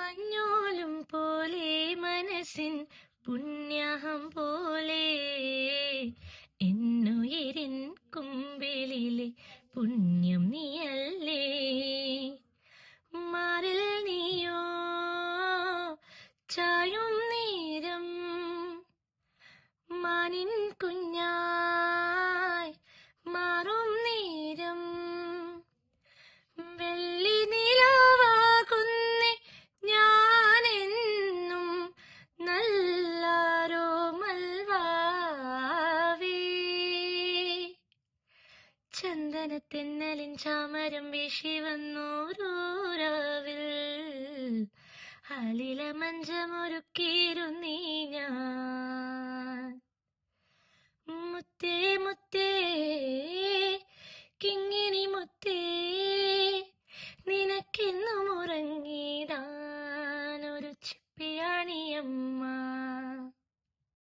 മഞ്ഞോലും പോലെ മനസ്സിൻ പുണ്യാഹം പോലെ എന്നുയിരിൻ കുമ്പിളിലെ പുണ്യം നീയല്ലേ. മാറിൽ നീയോ ചായും നേരം മാനിൻ കുഞ്ഞായി മാറും നേരം വെള്ളി നിലാവാകുന്നേ ഞാനെന്നും നല്ലാരോ മൽവാവേ. ചന്ദനത്തെന്നലിൻ ചാമരം വീശി വന്നോരൂരാവിൽ ആലില മഞ്ചമൊരുക്കിയിരുന്നീ ഞാൻ. മുത്തേ മുത്തേ കിങ്ങിണി മുത്തേ നിനക്കെന്നും ഉറങ്ങിടാൻ ഒരു ചിപ്പിയാണിയമ്മ.